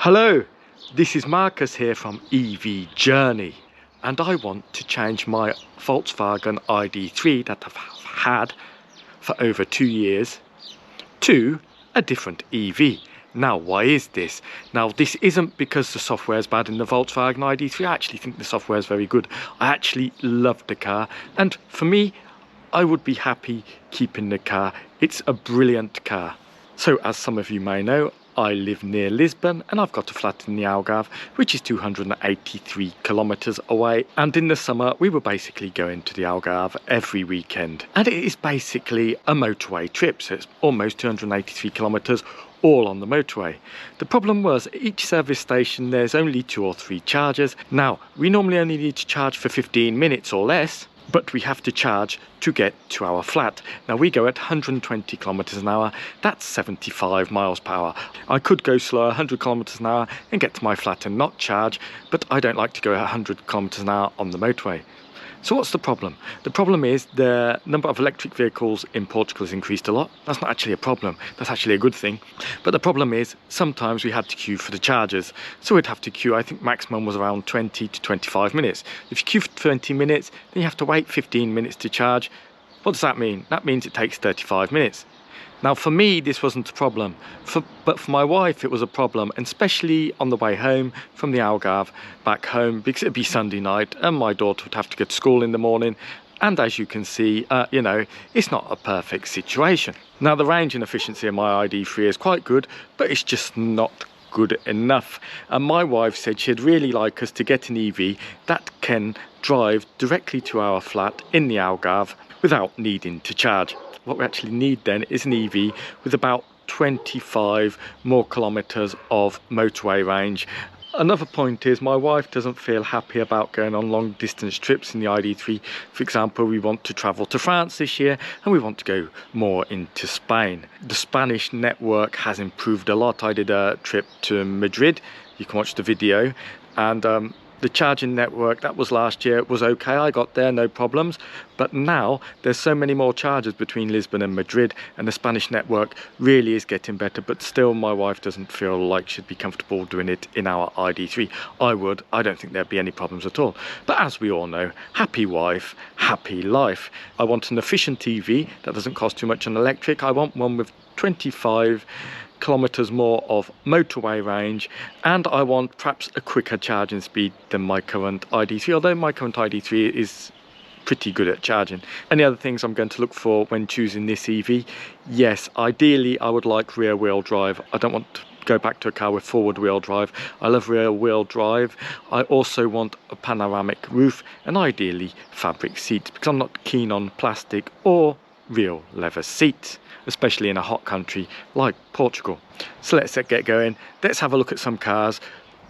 Hello, this is Marcus here from EV Journey, and I want to change my Volkswagen ID3 that I've had for over 2 years to a different EV. Now, why is this? Now, this isn't because the software is bad in the Volkswagen ID3. I actually think the software is very good. I actually love the car, and for me, I would be happy keeping the car. It's a brilliant car. So, as some of you may know, I live near Lisbon and I've got a flat in the Algarve, which is 283 kilometers away. And in the summer, we were basically going to the Algarve every weekend. And it is basically a motorway trip, so it's almost 283 kilometers all on the motorway. The problem was at each service station, there's only 2 or 3 chargers. Now, we normally only need to charge for 15 minutes or less, but we have to charge to get to our flat. Now, we go at 120 kilometers an hour. That's 75 miles per hour. I could go slower, 100 kilometers an hour, and get to my flat and not charge, but I don't like to go at 100 kilometers an hour on the motorway. So what's the problem? The problem is the number of electric vehicles in Portugal has increased a lot. That's not actually a problem. That's actually a good thing. But the problem is sometimes we had to queue for the chargers. So we'd have to queue, I think maximum was around 20 to 25 minutes. If you queue for 20 minutes, then you have to wait 15 minutes to charge. What does that mean? That means it takes 35 minutes. Now, for me, this wasn't a problem, but for my wife, it was a problem, and especially on the way home from the Algarve back home, because it'd be Sunday night and my daughter would have to go to school in the morning. And as you can see, it's not a perfect situation. Now, the range and efficiency of my ID3 is quite good, but it's just not good enough. And my wife said she'd really like us to get an EV that can drive directly to our flat in the Algarve without needing to charge. What we actually need then is an EV with about 25 more kilometers of motorway range. Another point is my wife doesn't feel happy about going on long distance trips in the ID3. For example, we want to travel to France this year and we want to go more into Spain. The Spanish network has improved a lot. I did a trip to Madrid. You can watch the video, and the charging network that was last year was okay. I got there, no problems. But now there's so many more chargers between Lisbon and Madrid, and the Spanish network really is getting better. But still, my wife doesn't feel like she'd be comfortable doing it in our ID3. I would. I don't think there'd be any problems at all. But as we all know, happy wife, happy life. I want an efficient EV that doesn't cost too much on electric. I want one with 25 kilometers more of motorway range, and I want perhaps a quicker charging speed than my current ID3, although my current ID3 is pretty good at charging. Any other things I'm going to look for when choosing this EV? Yes, ideally I would like rear wheel drive. I don't want to go back to a car with forward wheel drive. I love rear wheel drive. I also want a panoramic roof and ideally fabric seats, because I'm not keen on plastic or real leather seats, especially in a hot country like Portugal. So let's get going. Let's have a look at some cars,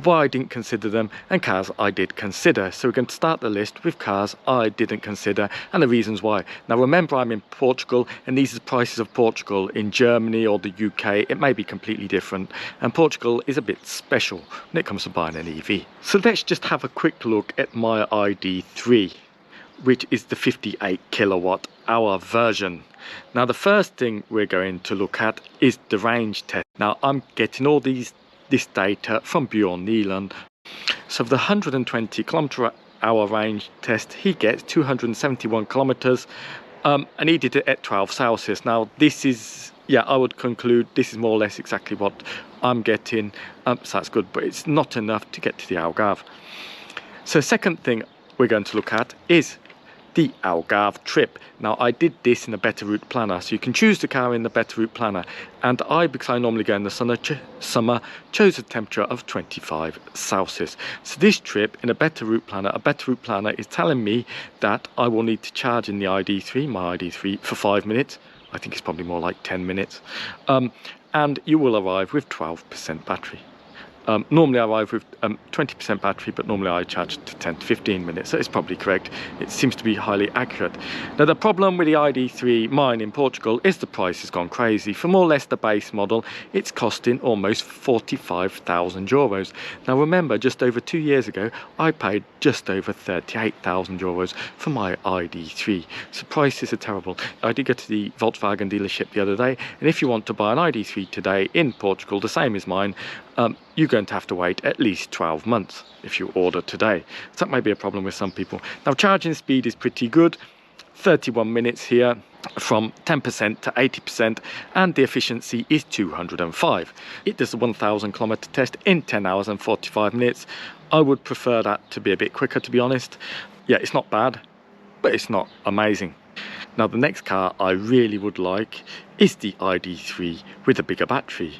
why I didn't consider them, and cars I did consider. So we're going to start the list with cars I didn't consider and the reasons why. Now remember, I'm in Portugal, and these are the prices of Portugal. In Germany or the UK, it may be completely different, and Portugal is a bit special when it comes to buying an EV. So let's just have a quick look at my ID3, which is the 58 kilowatt hour version. Now, the first thing we're going to look at is the range test. Now, I'm getting all this data from Bjorn Nyland. So for the 120 kilometer hour range test, he gets 271 kilometers, and he did it at 12 Celsius. Now, this is, I would conclude this is more or less exactly what I'm getting, so that's good, but it's not enough to get to the Algarve. So second thing we're going to look at is the Algarve trip. Now, I did this in a Better Route Planner, so you can choose the car in the Better Route Planner, and because I normally go in the summer, chose a temperature of 25 Celsius. So this trip in a Better Route Planner is telling me that I will need to charge in the ID3, my ID3, for 5 minutes. I think it's probably more like 10 minutes, and you will arrive with 12% battery. Normally I arrive with 20% battery, but normally I charge to 10 to 15 minutes, so it's probably correct. It seems to be highly accurate. Now, the problem with the ID3 mine in Portugal is the price has gone crazy. For more or less the base model, it's costing almost 45,000 euros. Now remember, just over 2 years ago, I paid just over 38,000 euros for my ID3. So prices are terrible. I did go to the Volkswagen dealership the other day, and if you want to buy an ID3 today in Portugal, the same as mine, you're going to have to wait at least 12 months if you order today. So that may be a problem with some people. Now, charging speed is pretty good. 31 minutes here from 10% to 80%, and the efficiency is 205. It does a 1,000 kilometer test in 10 hours and 45 minutes. I would prefer that to be a bit quicker, to be honest. Yeah, it's not bad, but it's not amazing. Now, the next car I really would like is the ID3 with a bigger battery,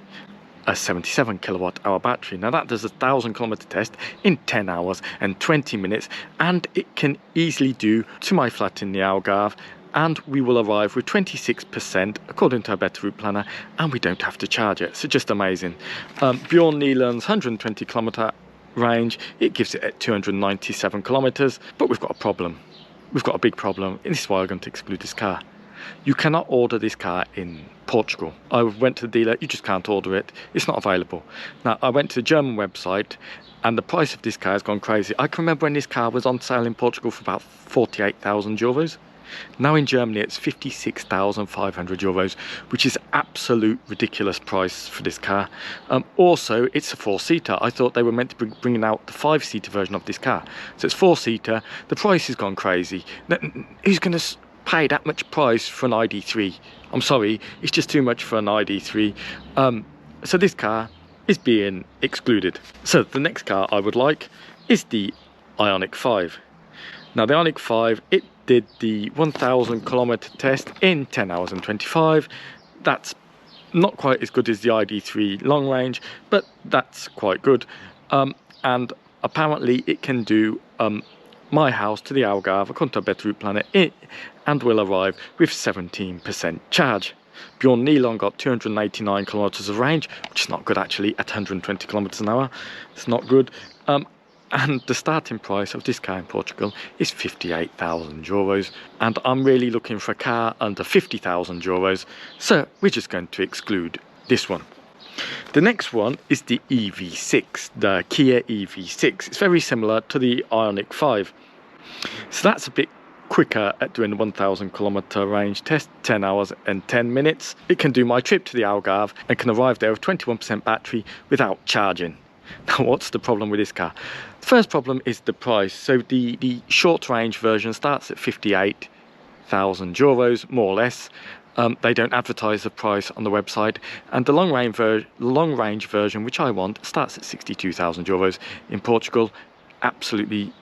a 77 kilowatt hour battery. Now, that does a 1,000 kilometer test in 10 hours and 20 minutes, and it can easily do to my flat in the Algarve, and we will arrive with 26% according to our better route planner, and we don't have to charge it. So just amazing. Bjorn Nieland's 120 kilometer range, it gives it at 297 kilometers, but we've got a problem. We've got a big problem, and this is why I'm going to exclude this car. You cannot order this car in Portugal. I went to the dealer, you just can't order it. It's not available. Now, I went to the German website, and the price of this car has gone crazy. I can remember when this car was on sale in Portugal for about 48,000 euros. Now in Germany, it's 56,500 euros, which is absolute ridiculous price for this car. Also, it's a 4-seater. I thought they were meant to be bringing out the 5-seater version of this car. So it's 4-seater. The price has gone crazy. Who's going to pay that much price for an ID3? I'm sorry, it's just too much for an ID3. So this car is being excluded. So the next car I would like is the Ioniq 5. Now, the Ioniq 5, it did the 1,000 kilometer test in 10 hours and 25. That's not quite as good as the ID3 long range, but that's quite good. And apparently it can do my house to the Algarve, according to a better route planner, and will arrive with 17% charge. Bjorn Nieland got 289 kilometers of range, which is not good actually, at 120 kilometers an hour. It's not good. And the starting price of this car in Portugal is 58,000 euros. And I'm really looking for a car under 50,000 euros. So we're just going to exclude this one. The next one is the EV6, the Kia EV6. It's very similar to the Ioniq 5. So that's a bit quicker at doing the 1,000 kilometer range test, 10 hours and 10 minutes. It can do my trip to the Algarve and can arrive there with 21% battery without charging. Now, what's the problem with this car? The first problem is the price. So the short range version starts at 58,000 euros, more or less. They don't advertise the price on the website, and the long range version, which I want, starts at 62,000 euros in Portugal. Absolutely,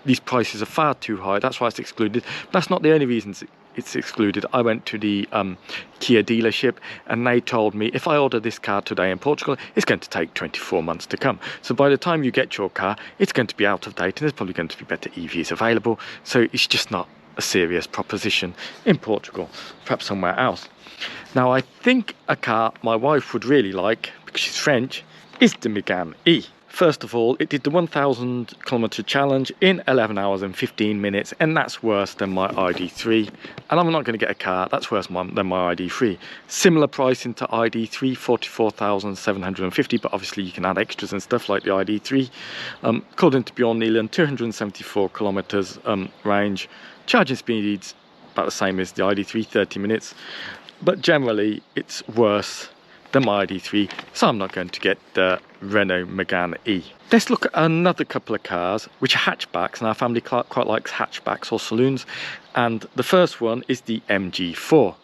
these prices are far too high. That's why it's excluded. But that's not the only reason it's excluded. I went to the Kia dealership, and they told me if I order this car today in Portugal, it's going to take 24 months to come. So by the time you get your car, it's going to be out of date, and there's probably going to be better EVs available. So it's just not a serious proposition in Portugal, perhaps somewhere else. Now, I think a car my wife would really like, because she's French, is the Megene E. First of all, it did the 1,000 kilometer challenge in 11 hours and 15 minutes, and that's worse than my ID3. And I'm not going to get a car that's worse than my ID3. Similar pricing to ID3, 44,750, but obviously you can add extras and stuff like the ID3. According to Bjorn Nieland, 274 kilometers range. Charging speeds about the same as the ID3, 30 minutes. But generally, it's worse than my ID3, so I'm not going to get the Renault Megane E. Let's look at another couple of cars which are hatchbacks, and our family quite likes hatchbacks or saloons, and the first one is the MG4.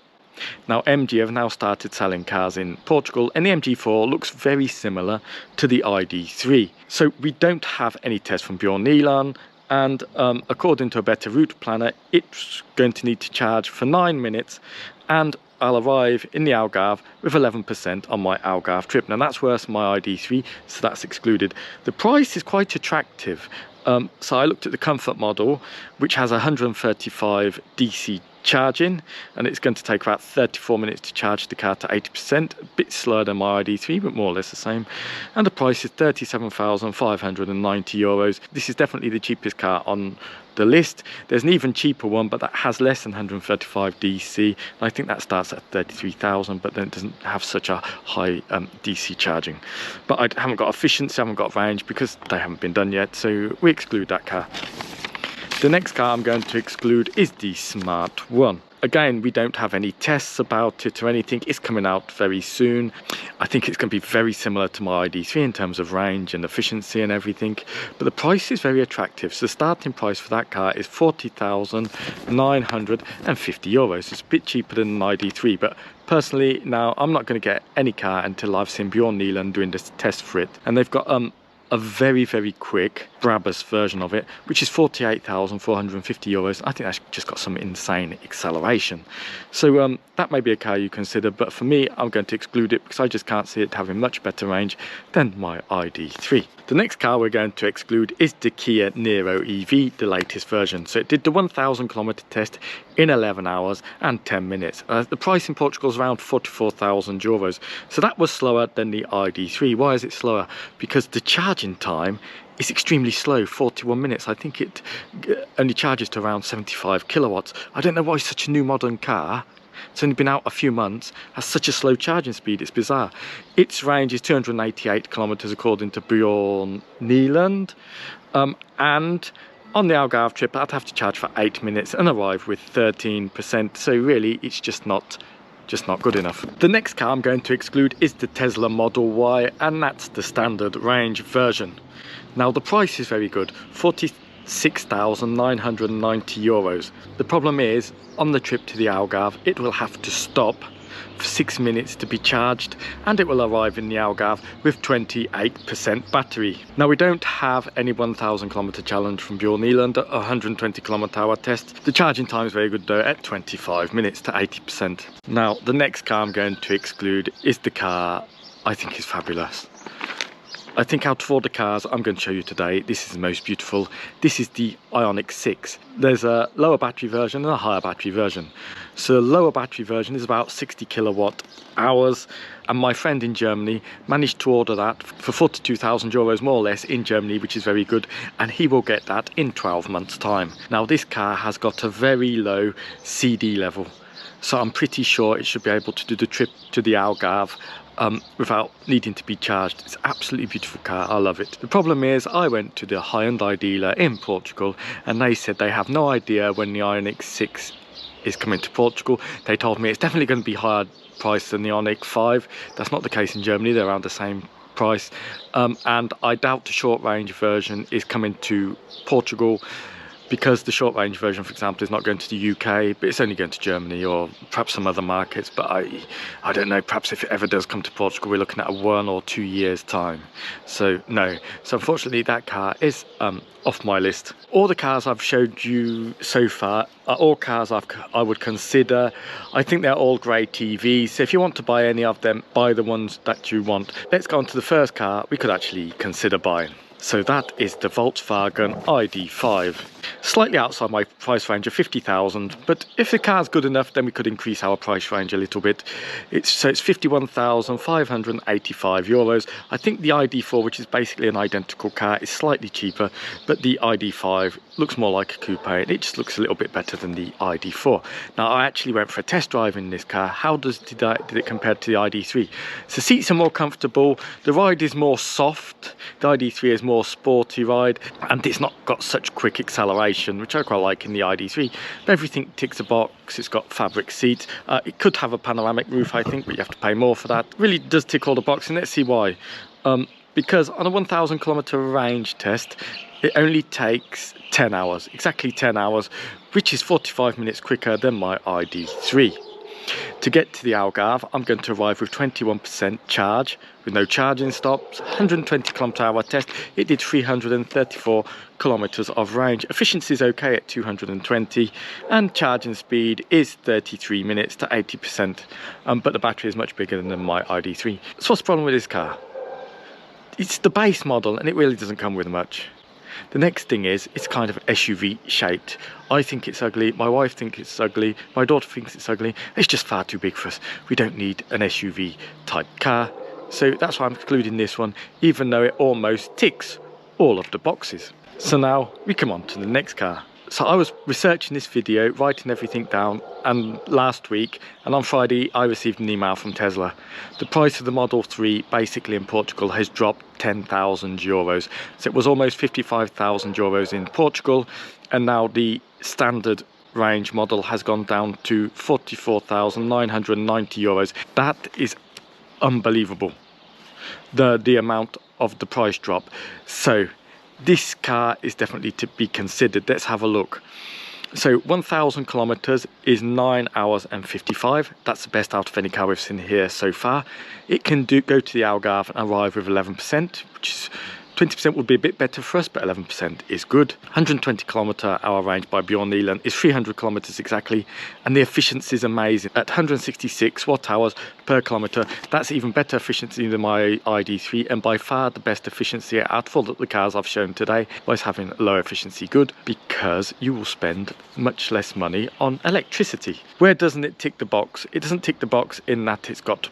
Now, MG have now started selling cars in Portugal, and the MG4 looks very similar to the ID3. So we don't have any tests from Bjorn Nieland, and according to a better route planner, it's going to need to charge for 9 minutes, and I'll arrive in the Algarve with 11% on my Algarve trip. Now, that's worse than my ID3, so that's excluded. The price is quite attractive. So I looked at the comfort model, which has 135 DC charging, and it's going to take about 34 minutes to charge the car to 80%, a bit slower than my ID3, but more or less the same. And the price is 37,590 euros. This is definitely the cheapest car on the list. There's an even cheaper one, but that has less than 135 DC. I think that starts at 33,000, but then it doesn't have such a high DC charging. But I haven't got efficiency, I haven't got range, because they haven't been done yet, so we exclude that car. The next car I'm going to exclude is the Smartone. Again, we don't have any tests about it or anything. It's coming out very soon. I think it's going to be very similar to my ID3 in terms of range and efficiency and everything. But the price is very attractive. So the starting price for that car is €40,950. It's a bit cheaper than an ID3, but personally, now I'm not going to get any car until I've seen Bjorn Neeland doing this test for it. And they've got a very, very quick Brabus version of it, which is €48,450. I think that's just got some insane acceleration. So that may be a car you consider, but for me, I'm going to exclude it because I just can't see it having much better range than my ID3. The next car we're going to exclude is the Kia Niro EV, the latest version. So it did the 1,000 kilometer test in 11 hours and 10 minutes. The price in Portugal is around €44,000. So that was slower than the ID3. Why is it slower? Because the charging time is extremely slow, 41 minutes. I think it only charges to around 75 kilowatts. I don't know why such a new modern car, it's only been out a few months, has such a slow charging speed. It's bizarre. Its range is 288 kilometers according to Bjorn Neeland. And on the Algarve trip, I'd have to charge for 8 minutes and arrive with 13%. So really, it's just not good enough. The next car I'm going to exclude is the Tesla Model Y, and that's the standard range version. Now the price is very good, €46,990. The problem is, on the trip to the Algarve, it will have to stop for 6 minutes to be charged, and it will arrive in the Algarve with 28% battery. Now we don't have any 1,000 kilometer challenge from Bjorn Neeland, a 120 kilometer hour test. The charging time is very good though, at 25 minutes to 80%. Now the next car I'm going to exclude is the car I think is fabulous. I think out of all the cars I'm going to show you today, this is the most beautiful. This is the Ioniq 6. There's a lower battery version and a higher battery version. So the lower battery version is about 60 kilowatt hours, and my friend in Germany managed to order that for €42,000 more or less in Germany, which is very good, and he will get that in 12 months time. Now this car has got a very low CD level, so I'm pretty sure it should be able to do the trip to the Algarve without needing to be charged. It's an absolutely beautiful car. I love it. The problem is, I went to the Hyundai dealer in Portugal and they said they have no idea when the Ioniq 6 is coming to Portugal. They told me it's definitely going to be higher price than the Ioniq 5. That's not the case in Germany. They're around the same price. And I doubt the short range version is coming to Portugal, because the short range version, for example, is not going to the UK, but it's only going to Germany or perhaps some other markets. But I don't know, perhaps if it ever does come to Portugal, we're looking at a 1 or 2 years time. So no, so unfortunately that car is off my list. All the cars I've showed you so far are all cars I would consider. I think they're all great EVs, so if you want to buy any of them, buy the ones that you want. Let's go on to the first car we could actually consider buying. So that is the Volkswagen ID5. Slightly outside my price range of 50,000, but if the car's good enough, then we could increase our price range a little bit. It's 51,585 euros. I think the ID4, which is basically an identical car, is slightly cheaper, but the ID5 looks more like a coupe, and it just looks a little bit better than the ID4. Now I actually went for a test drive in this car. How did it compare to the ID3? So seats are more comfortable, the ride is more soft, the ID3 is more sporty ride, and it's not got such quick acceleration, which I quite like in the ID3. But everything ticks a box. It's got fabric seats. It could have a panoramic roof, I think, but you have to pay more for that. It really does tick all the boxes, and let's see why. Because on a 1,000 kilometer range test, it only takes 10 hours, exactly 10 hours, which is 45 minutes quicker than my ID3. To get to the Algarve, I'm going to arrive with 21% charge, with no charging stops, 120 kilometer hour test. It did 334 kilometers of range. Efficiency is okay at 220, and charging speed is 33 minutes to 80%. But the battery is much bigger than my ID3. So what's the problem with this car? It's the base model, and it really doesn't come with much. The next thing is, it's kind of SUV shaped. I think it's ugly, my wife thinks it's ugly, my daughter thinks it's ugly. It's just far too big for us. We don't need an SUV type car. So that's why I'm excluding this one, even though it almost ticks all of the boxes. So now we come on to the next car. So I was researching this video, writing everything down, and last week, and on Friday I received an email from Tesla. The price of the Model 3 basically in Portugal has dropped 10,000 euros. So it was almost 55,000 euros in Portugal, and now the standard range model has gone down to €44,990. That is unbelievable, the amount of the price drop. So this car is definitely to be considered. Let's have a look. So 1,000 kilometers is 9 hours and 55. That's the best out of any car we've seen here so far. It can go to the Algarve and arrive with 11%, which is 20% would be a bit better for us, but 11% is good. 120 kilometer hour range by Bjorn Neelan is 300 kilometers exactly, and the efficiency is amazing at 166 watt hours per kilometer. That's even better efficiency than my ID3, and by far the best efficiency out of all the cars I've shown today. Was having low efficiency good, because you will spend much less money on electricity. Where doesn't it tick the box? It doesn't tick the box in that it's got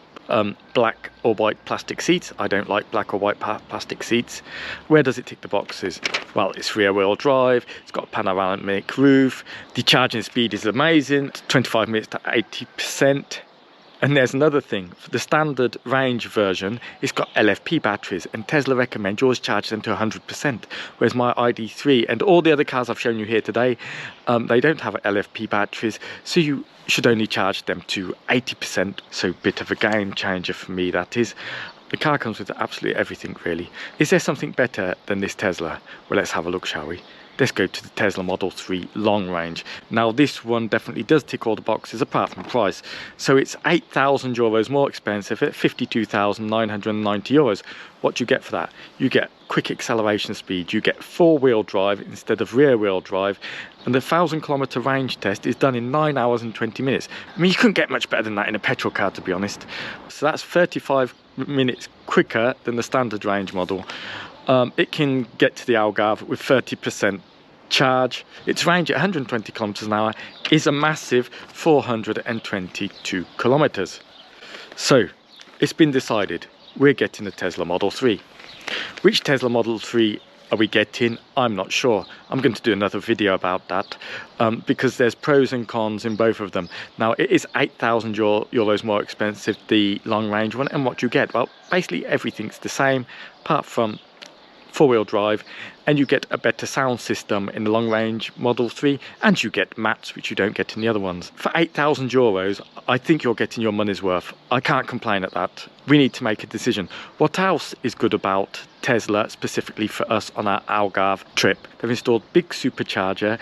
black or white plastic seats. I don't like black or white plastic seats. Where does it tick the boxes? Well, it's rear wheel drive, it's got a panoramic roof, the charging speed is amazing, 25 minutes to 80%. And there's another thing, for the standard range version, it's got LFP batteries, and Tesla recommend yours charge them to 100%, whereas my ID3 and all the other cars I've shown you here today, they don't have LFP batteries, so you should only charge them to 80%. So bit of a game changer for me, that is. The car comes with absolutely everything, really. Is there something better than this Tesla? Well, let's have a look, shall we? Let's go to the Tesla Model 3 long range. Now this one definitely does tick all the boxes apart from price. So it's €8,000 more expensive at €52,990. What do you get for that? You get quick acceleration speed, you get four-wheel drive instead of rear-wheel drive, and the 1,000 kilometer range test is done in 9 hours and 20 minutes. I mean, you couldn't get much better than that in a petrol car, to be honest. So that's 35 minutes quicker than the standard range model. It can get to the Algarve with 30% charge. Its range at 120 kilometers an hour is a massive 422 kilometers. So it's been decided, we're getting the Tesla Model 3. Which Tesla Model 3 are we getting? I'm not sure. I'm going to do another video about that, because there's pros and cons in both of them. Now it is €8,000 more expensive, the long range one, and what you get? Well, basically everything's the same apart from four-wheel drive, and you get a better sound system in the long range Model 3, and you get mats which you don't get in the other ones. For €8,000 I think you're getting your money's worth. I can't complain at that. We need to make a decision. What else is good about Tesla specifically for us on our Algarve trip? They've installed big supercharger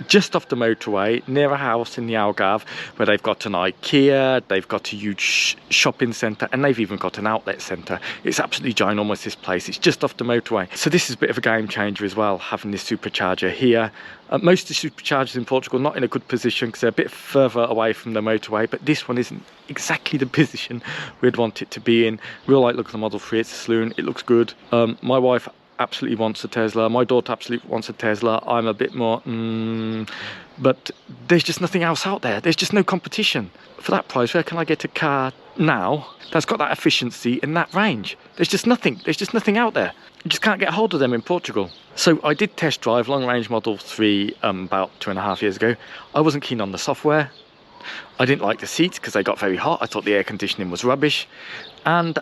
just off the motorway near a house in the Algarve, where they've got an IKEA, they've got a huge shopping centre, and they've even got an outlet centre. It's absolutely ginormous, this place. It's just off the motorway. So this is a bit of a game changer as well, having this supercharger here. Most of the superchargers in Portugal not in a good position because they're a bit further away from the motorway, but this one isn't exactly the position we'd want it to be in. We all like look at the Model 3, it's a saloon, it looks good. My wife absolutely wants a Tesla, my daughter absolutely wants a Tesla. I'm a bit more but there's just nothing else out there. There's just no competition. For that price, where can I get a car now that's got that efficiency in that range? There's just nothing out there. You just can't get hold of them in Portugal. So I did test drive long range Model 3 about 2.5 years ago. I wasn't keen on the software. I didn't like the seats because they got very hot. I thought the air conditioning was rubbish, and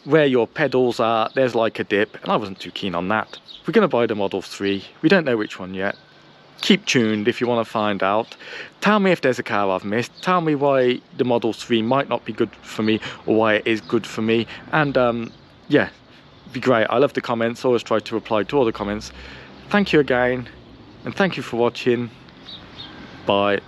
where your pedals are, there's like a dip, and I wasn't too keen on that. We're going to buy the Model 3. We don't know which one yet. Keep tuned if you want to find out. Tell me if there's a car I've missed. Tell me why the Model 3 might not be good for me, or why it is good for me. And yeah, it'd be great. I love the comments. Always try to reply to all the comments. Thank you again, and thank you for watching. Bye.